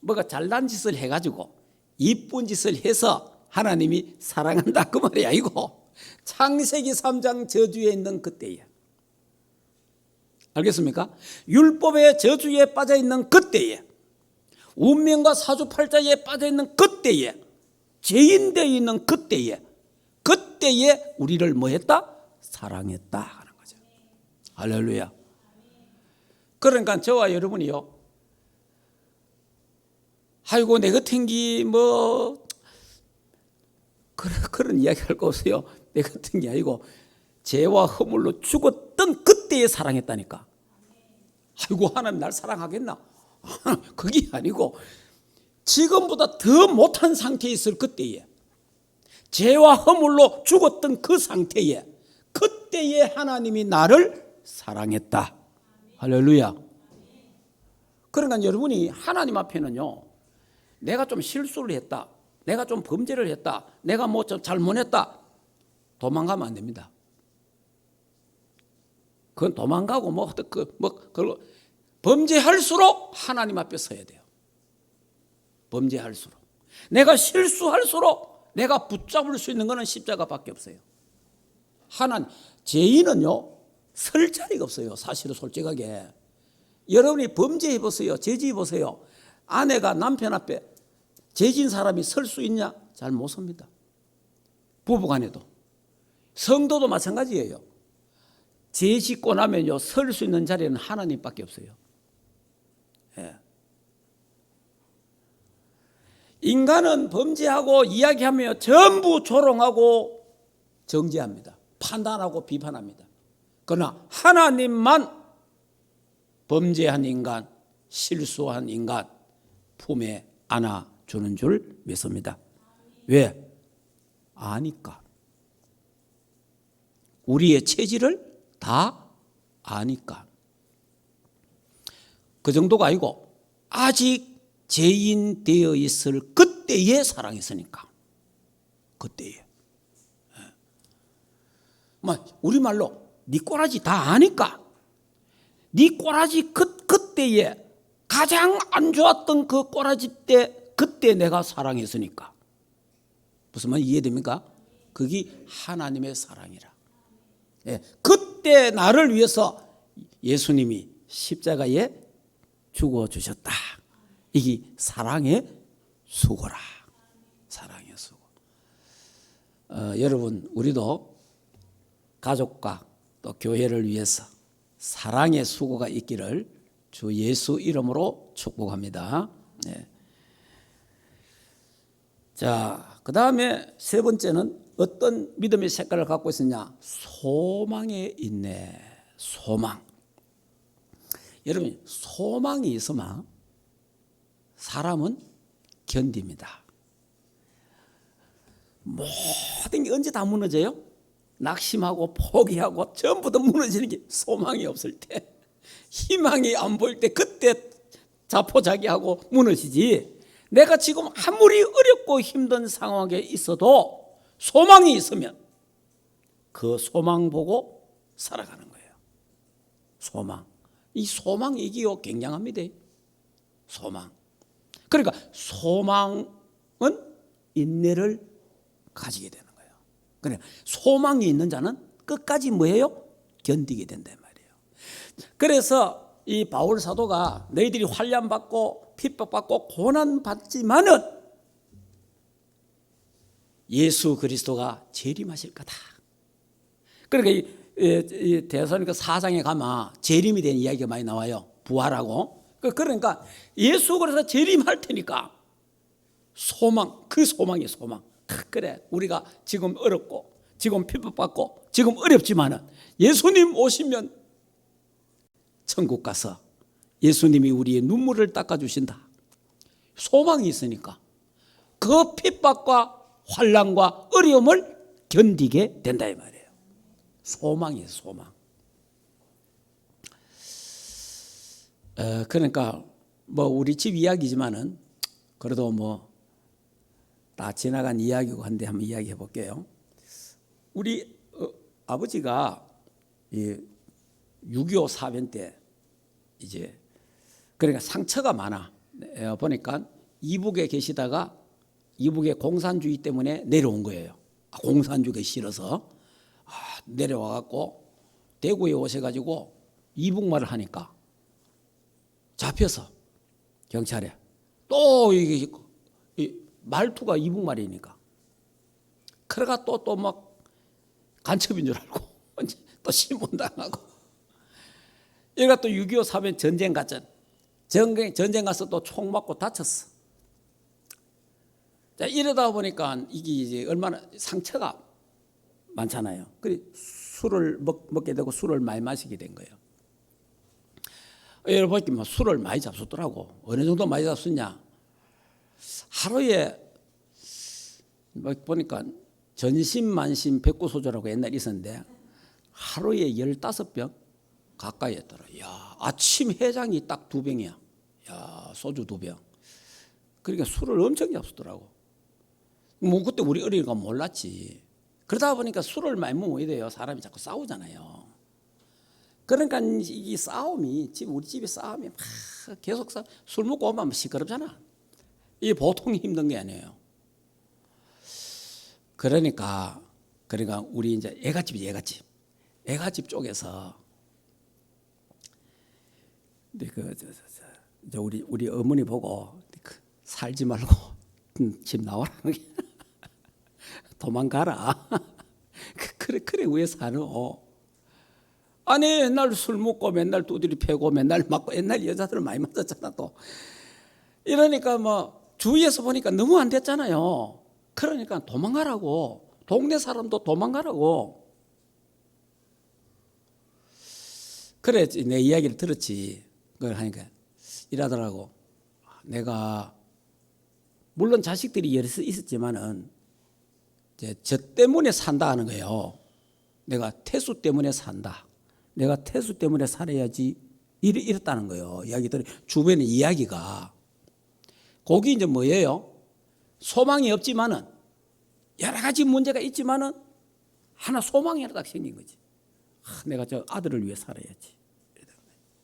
뭐가 잘난 짓을 해가지고 이쁜 짓을 해서 하나님이 사랑한다 그 말이 아니고 창세기 3장 저주에 있는 그때에, 알겠습니까? 율법의 저주에 빠져 있는 그때에, 운명과 사주팔자에 빠져 있는 그때에, 죄인되어 있는 그때에 우리를 뭐 했다? 사랑했다 하는 거죠. 할렐루야. 그러니까 저와 여러분이요, 아이고 내 같은 게 뭐 그런 이야기 할 거 없어요. 내 같은 게 아니고 죄와 허물로 죽었던 그때에 사랑했다니까. 아이고 하나님 날 사랑하겠나? 그게 아니고 지금보다 더 못한 상태에 있을 그때에, 죄와 허물로 죽었던 그 상태에, 그때에 하나님이 나를 사랑했다. 할렐루야. 그러니까 여러분이 하나님 앞에는요, 내가 좀 실수를 했다, 내가 좀 범죄를 했다, 내가 뭐 좀 잘못했다, 도망가면 안 됩니다. 그건 도망가고 범죄할수록 하나님 앞에 서야 돼요. 범죄할수록. 내가 실수할수록 내가 붙잡을 수 있는 것은 십자가밖에 없어요. 죄인은요, 설 자리가 없어요. 사실은 솔직하게. 여러분이 범죄해 보세요. 죄지해 보세요. 아내가 남편 앞에 죄진 사람이 설 수 있냐? 잘 못 섭니다. 부부간에도. 성도도 마찬가지예요. 죄 짓고 나면요, 설 수 있는 자리는 하나님밖에 없어요. 예. 인간은 범죄하고 이야기하며 전부 조롱하고 정죄합니다. 판단하고 비판합니다. 그러나 하나님만 범죄한 인간, 실수한 인간 품에 안아주는 줄 믿습니다. 왜? 아니까. 우리의 체질을 다 아니까. 그 정도가 아니고 아직 죄인 되어 있을 그때에 사랑했으니까. 그때에. 우리말로 네 꼬라지 다 아니까. 네 꼬라지 그때에 가장 안 좋았던 그 꼬라지 때, 그때 내가 사랑했으니까. 무슨 말 이해됩니까? 그게 하나님의 사랑이라. 예, 그때 나를 위해서 예수님이 십자가에 죽어주셨다. 이게 사랑의 수고라. 사랑의 수고. 여러분, 우리도 가족과 또 교회를 위해서 사랑의 수고가 있기를 주 예수 이름으로 축복합니다. 네. 자, 그 다음에 세 번째는 어떤 믿음의 색깔을 갖고 있었냐? 소망에 있네. 소망. 여러분, 소망이 있으면 사람은 견딥니다. 모든 게 언제 다 무너져요? 낙심하고 포기하고 전부 다 무너지는 게 소망이 없을 때, 희망이 안 보일 때 그때 자포자기하고 무너지지. 내가 지금 아무리 어렵고 힘든 상황에 있어도 소망이 있으면 그 소망 보고 살아가는 거예요. 소망. 이 소망 이기요 굉장합니다. 소망. 그러니까 소망은 인내를 가지게 되는 거예요. 그러니까 소망이 있는 자는 끝까지 뭐예요? 견디게 된단 말이에요. 그래서 이 바울 사도가 너희들이 환난 받고 핍박받고 고난 받지만은 예수 그리스도가 재림하실 거다. 그러니까 이 데살로니가 4장에 가면 재림이 된 이야기가 많이 나와요. 부활하고. 그러니까 예수 그리스도가 재림할 테니까 소망, 그 소망이 소망. 그래, 우리가 지금 어렵고 지금 핍박받고 지금 어렵지만은 예수님 오시면 천국 가서 예수님이 우리의 눈물을 닦아주신다. 소망이 있으니까 그 핍박과 환난과 어려움을 견디게 된다 이 말이에요. 소망이에요, 소망. 그러니까 뭐 우리 집 이야기지만은 그래도 뭐 다 지나간 이야기고 한데 한번 이야기해 볼게요. 우리 아버지가 6.25 사변 때 이제 그러니까 상처가 많아. 보니까 이북에 계시다가 이북의 공산주의 때문에 내려온 거예요. 공산주의가 싫어서 내려와 갖고 대구에 오셔가지고 이북말을 하니까 잡혀서 경찰에 또 이게 말투가 이북말이니까 그래가 또 막 간첩인 줄 알고 또 신문당하고 얘가 또 6.25 사변 전쟁 갔잖아. 전쟁 가서 또 총 맞고 다쳤어. 자, 이러다 보니까 이게 이제 얼마나 상처가 많잖아요. 그래 술을 먹게 되고 술을 많이 마시게 된 거예요. 여러분 보니까 술을 많이 잡수더라고. 어느 정도 많이 잡수냐? 하루에 보니까 전신만신 백구소주라고 옛날에 있었는데 하루에 15병 가까이 했더라. 야, 아침 해장이 딱 2병이야. 야, 소주 2병. 그러니까 술을 엄청 잡수더라고. 뭐 그때 우리 어리니까 몰랐지. 그러다 보니까 술을 많이 먹으면 이래요. 사람이 자꾸 싸우잖아요. 그러니까 이 싸움이 우리 집에 싸움이 막 계속 술 먹고 오면 시끄럽잖아. 이게 보통 힘든 게 아니에요. 그러니까 우리 이제 애가집 쪽에서 우리 어머니 보고 살지 말고 집 나오라는 게 도망가라. 그래 왜 사노? 아니 옛날 술 먹고 맨날 두드리 패고 맨날 맞고 옛날 여자들 많이 맞았잖아 또. 이러니까 뭐 주위에서 보니까 너무 안 됐잖아요. 그러니까 도망가라고. 동네 사람도 도망가라고. 그래 내 이야기를 들었지. 그걸 하니까 이러더라고. 내가 물론 자식들이 여러 있었지만은 이제 저 때문에 산다 하는 거예요. 내가 태수 때문에 산다. 내가 태수 때문에 살아야지 이랬다는 거예요. 이야기들이 주변의 이야기가. 거기 이제 뭐예요? 소망이 없지만은 여러 가지 문제가 있지만은 하나 소망이 하나 딱 생긴 거지. 내가 저 아들을 위해 살아야지.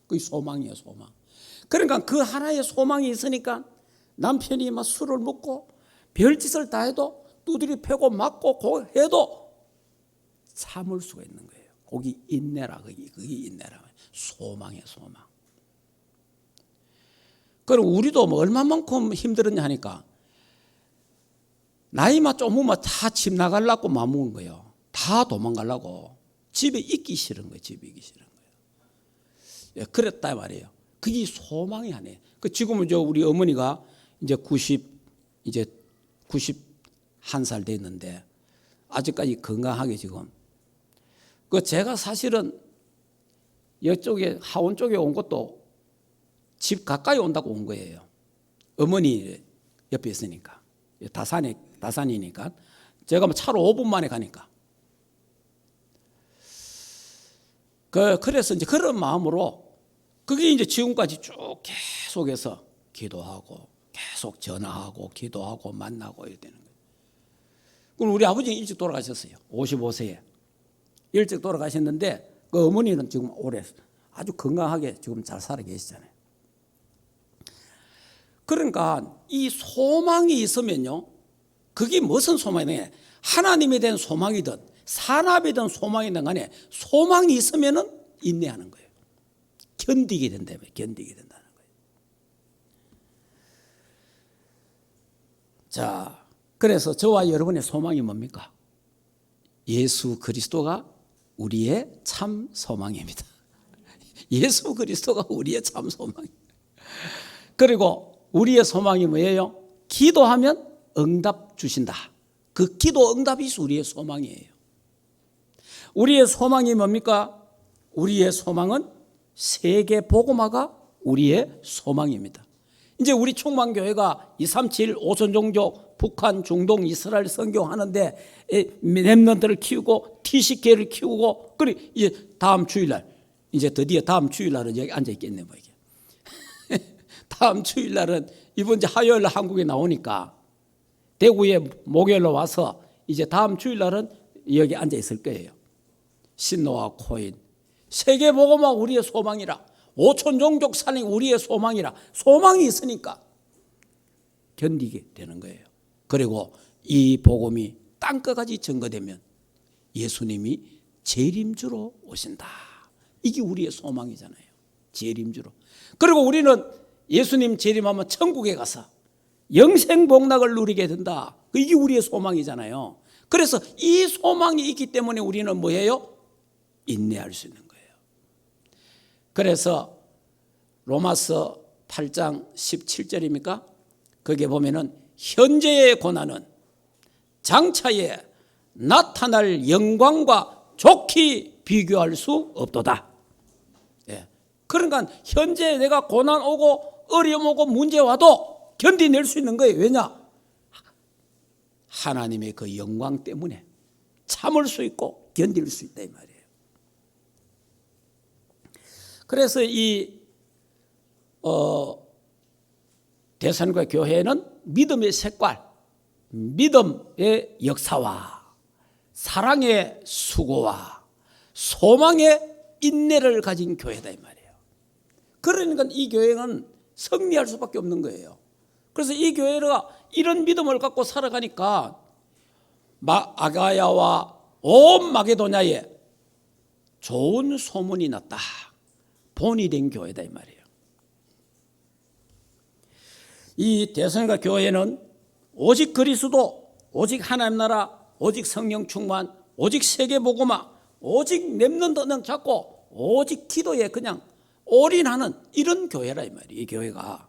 그게 소망이에요, 소망. 그러니까 그 하나의 소망이 있으니까 남편이 막 술을 먹고 별짓을 다 해도 두드리 패고 맞고 해도 참을 수가 있는 거예요. 거기 인내라, 그게 인내라. 소망이에요, 소망. 그럼 우리도 뭐 얼마만큼 힘들었냐 하니까 나이만 조금만 다 집 나가려고 마음먹은 거예요. 다 도망가려고. 집에 있기 싫은 거예요. 집에 있기 싫은 거예요. 예, 그랬다 말이에요. 그게 소망이 아니에요. 지금은 우리 어머니가 이제 91살 됐는데 아직까지 건강하게 지금. 제가 사실은 이쪽에 하원 쪽에 온 것도 집 가까이 온다고 온 거예요. 어머니 옆에 있으니까. 다산이니까. 제가 차로 5분 만에 가니까. 그래서 이제 그런 마음으로 그게 이제 지금까지 쭉 계속해서 기도하고 계속 전화하고 기도하고 만나고 이렇게 되는 거예요. 그럼 우리 아버지는 일찍 돌아가셨어요. 55세에. 일찍 돌아가셨는데 그 어머니는 지금 오래 아주 건강하게 지금 잘 살아 계시잖아요. 그러니까 이 소망이 있으면요. 그게 무슨 소망이냐. 하나님에 대한 소망이든 산업이든 소망이든 간에 소망이 있으면은 인내하는 거예요. 견디게 된다면 견디게 된다는 거예요. 자, 그래서 저와 여러분의 소망이 뭡니까? 예수 그리스도가 우리의 참 소망입니다. 예수 그리스도가 우리의 참 소망입니다. 그리고 우리의 소망이 뭐예요? 기도하면 응답 주신다. 그 기도 응답이 우리의 소망이에요. 우리의 소망이 뭡니까? 우리의 소망은 세계 복음화가 우리의 소망입니다. 이제 우리 충만교회가 237 오선종족 북한 중동 이스라엘 선교하는데 렘넌트를 키우고 TCK를 키우고 그리고 이제 다음 주일날 이제 드디어 다음 주일날은 여기 앉아 있겠네 뭐 이게. 다음 주일날은 이번 주 화요일 한국에 나오니까 대구에 목요일로 와서 이제 다음 주일날은 여기 앉아 있을 거예요. 신노와 코인 세계 복음화 우리의 소망이라 5천 종족 살림 우리의 소망이라 소망이 있으니까 견디게 되는 거예요. 그리고 이 복음이 땅끝까지 증거되면 예수님이 재림주로 오신다. 이게 우리의 소망이잖아요. 재림주로. 그리고 우리는 예수님 재림하면 천국에 가서 영생복락을 누리게 된다. 이게 우리의 소망이잖아요. 그래서 이 소망이 있기 때문에 우리는 뭐예요? 인내할 수 있는 거예요. 그래서 로마서 8장 17절입니까? 거기에 보면은 현재의 고난은 장차에 나타날 영광과 좋게 비교할 수 없도다. 예. 그러니까 현재 내가 고난 오고 어려움 오고 문제 와도 견디낼 수 있는 거예요. 왜냐? 하나님의 그 영광 때문에 참을 수 있고 견딜 수 있다 이 말이에요. 그래서 이 대선과 교회는 믿음의 색깔, 믿음의 역사와 사랑의 수고와 소망의 인내를 가진 교회다 이 말이에요. 그러니까 이 교회는 승리할 수밖에 없는 거예요. 그래서 이 교회가 이런 믿음을 갖고 살아가니까 아가야와 온 마게도냐에 좋은 소문이 났다. 본이 된 교회다 이 말이에요. 이 대선과 교회는 오직 그리스도, 오직 하나님 나라, 오직 성령 충만, 오직 세계 복음화, 오직 렘넌트는 잡고 오직 기도에 그냥 올인하는 이런 교회라 이 말이에요. 이 교회가.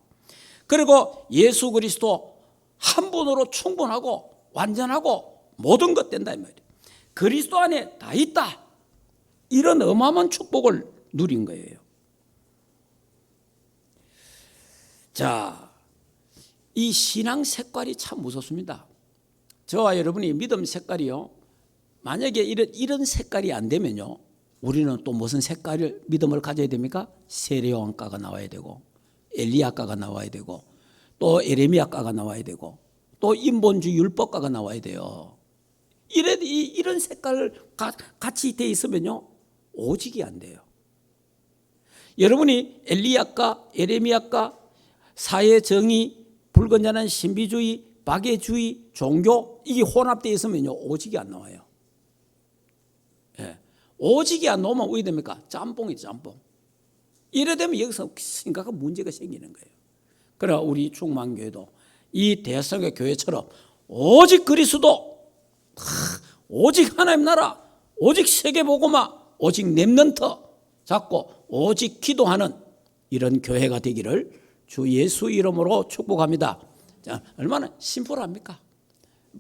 그리고 예수 그리스도 한 분으로 충분하고 완전하고 모든 것 된다 이 말이에요. 그리스도 안에 다 있다. 이런 어마어마한 축복을 누린 거예요. 자, 이 신앙 색깔이 참 무섭습니다. 저와 여러분이 믿음 색깔이요. 만약에 이런 색깔이 안 되면요. 우리는 또 무슨 색깔을 믿음을 가져야 됩니까? 세례요한과가 나와야 되고 엘리야과가 나와야 되고 또 에레미야과가 나와야 되고 또 인본주 율법과가 나와야 돼요. 이런 색깔을 같이 돼 있으면요. 오직이 안 돼요. 여러분이 엘리야과, 에레미야과, 사회정의, 불건전한 신비주의, 박애주의, 종교 이게 혼합되어 있으면요. 오직이 안 나와요. 예. 오직이 안 나오면 어떻게 됩니까? 짬뽕이죠, 짬뽕. 이래 되면 여기서 심각한 문제가 생기는 거예요. 그러나 우리 충만교회도 이 대성의 교회처럼 오직 그리스도, 오직 하나님 나라, 오직 세계복음화, 오직 렘넌트 잡고 오직 기도하는 이런 교회가 되기를 주 예수 이름으로 축복합니다. 자, 얼마나 심플합니까?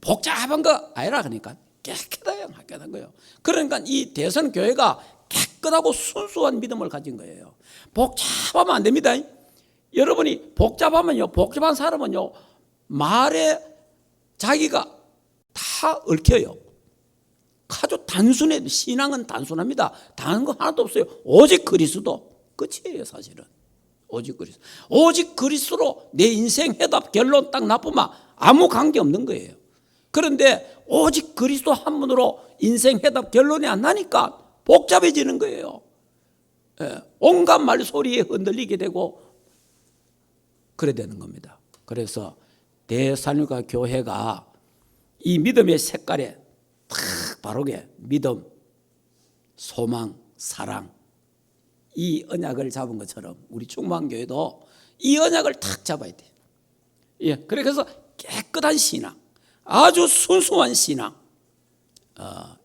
복잡한 거 아니라 그러니까 깨끗한 거예요. 그러니까 이 대선교회가 깨끗하고 순수한 믿음을 가진 거예요. 복잡하면 안 됩니다. 여러분이 복잡한 사람은요, 말에 자기가 다 얽혀요. 아주 단순해. 신앙은 단순합니다. 다른 거 하나도 없어요. 오직 그리스도. 끝이에요, 사실은. 오직 그리스도. 오직 그리스도로 내 인생 해답 결론 딱 나쁘면 아무 관계 없는 거예요. 그런데 오직 그리스도 한 분으로 인생 해답 결론이 안 나니까 복잡해지는 거예요. 온갖 말소리에 흔들리게 되고 그래 되는 겁니다. 그래서 데살로니가 교회가 이 믿음의 색깔에 딱 바르게 믿음, 소망, 사랑 이 언약을 잡은 것처럼 우리 충만교회도 이 언약을 탁 잡아야 돼요. 예, 그래서 깨끗한 신앙, 아주 순수한 신앙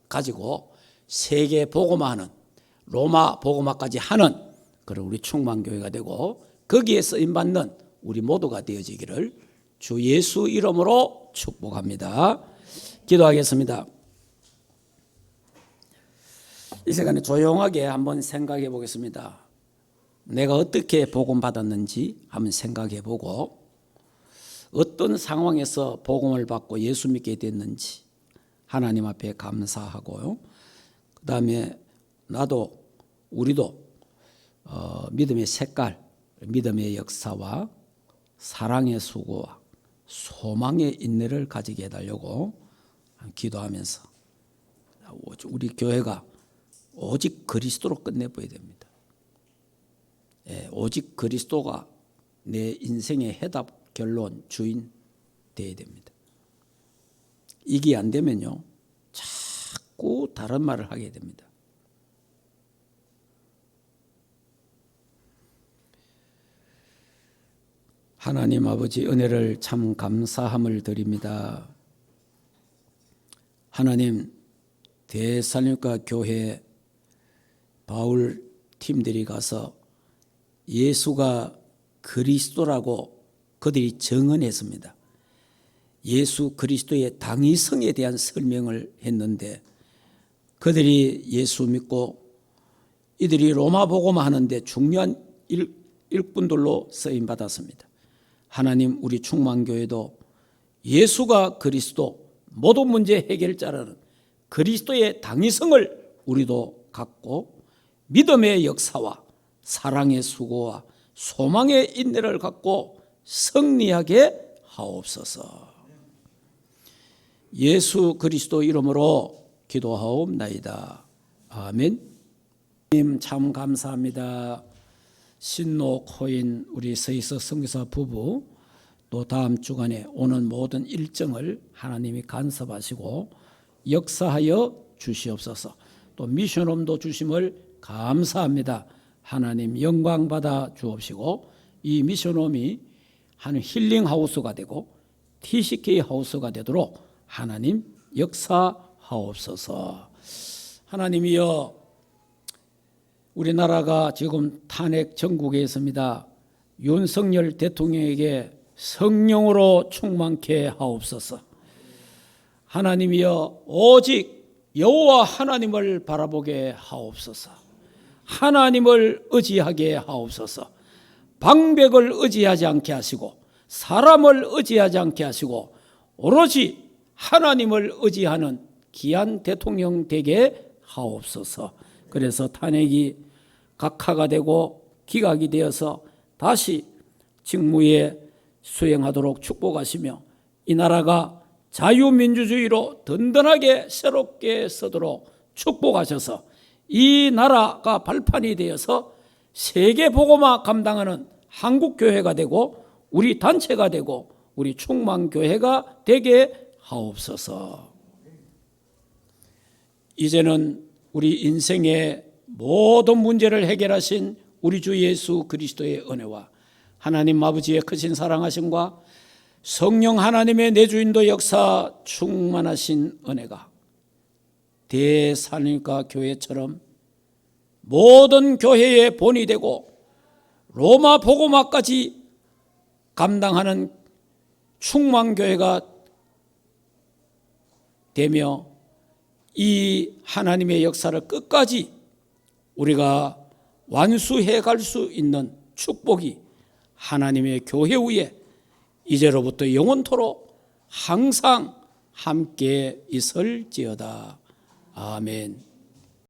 가지고 세계 복음화하는 로마 복음화까지 하는 그런 우리 충만교회가 되고 거기에 쓰임받는 우리 모두가 되어지기를 주 예수 이름으로 축복합니다. 기도하겠습니다. 이 시간에 조용하게 한번 생각해 보겠습니다. 내가 어떻게 복음 받았는지 한번 생각해 보고 어떤 상황에서 복음을 받고 예수 믿게 됐는지 하나님 앞에 감사하고요. 그 다음에 우리도 믿음의 색깔, 믿음의 역사와 사랑의 수고와 소망의 인내를 가지게 해달라고 기도하면서 우리 교회가 오직 그리스도로 끝내버려야 됩니다. 오직 그리스도가 내 인생의 해답, 결론, 주인 되어야 됩니다. 이게 안 되면요, 자꾸 다른 말을 하게 됩니다. 하나님 아버지 은혜를 참 감사함을 드립니다. 하나님 데살로니가 교회 바울 팀들이 가서 예수가 그리스도라고 그들이 증언했습니다. 예수 그리스도의 당위성에 대한 설명을 했는데 그들이 예수 믿고 이들이 로마 복음화 하는데 중요한 일꾼들로 쓰임 받았습니다. 하나님 우리 충만교회도 예수가 그리스도 모든 문제 해결자라는 그리스도의 당위성을 우리도 갖고 믿음의 역사와 사랑의 수고와 소망의 인내를 갖고 승리하게 하옵소서. 예수 그리스도 이름으로 기도하옵나이다. 아멘. 님 참 감사합니다. 신노 코인 우리 서희석 선교사 부부 또 다음 주간에 오는 모든 일정을 하나님이 간섭하시고 역사하여 주시옵소서. 또 미션홈도 주심을 감사합니다. 하나님 영광 받아 주옵시고 이 미션홈이 한 힐링하우스가 되고 TCK 하우스가 되도록 하나님 역사하옵소서. 하나님이여 우리나라가 지금 탄핵 전국에 있습니다. 윤석열 대통령에게 성령으로 충만케 하옵소서. 하나님이여 오직 여호와 하나님을 바라보게 하옵소서. 하나님을 의지하게 하옵소서. 방백을 의지하지 않게 하시고 사람을 의지하지 않게 하시고 오로지 하나님을 의지하는 귀한 대통령 되게 하옵소서. 그래서 탄핵이 각하가 되고 기각이 되어서 다시 직무에 수행하도록 축복하시며 이 나라가 자유민주주의로 든든하게 새롭게 서도록 축복하셔서 이 나라가 발판이 되어서 세계 복음화 감당하는 한국교회가 되고 우리 단체가 되고 우리 충만교회가 되게 하옵소서. 이제는 우리 인생의 모든 문제를 해결하신 우리 주 예수 그리스도의 은혜와 하나님 아버지의 크신 사랑하심과 성령 하나님의 내주인도 역사 충만하신 은혜가 데살로니가 교회처럼 모든 교회의 본이 되고 로마 복음화까지 감당하는 충만교회가 되며 이 하나님의 역사를 끝까지 우리가 완수해 갈 수 있는 축복이 하나님의 교회 위에 이제로부터 영원토록 항상 함께 있을지어다. 아멘.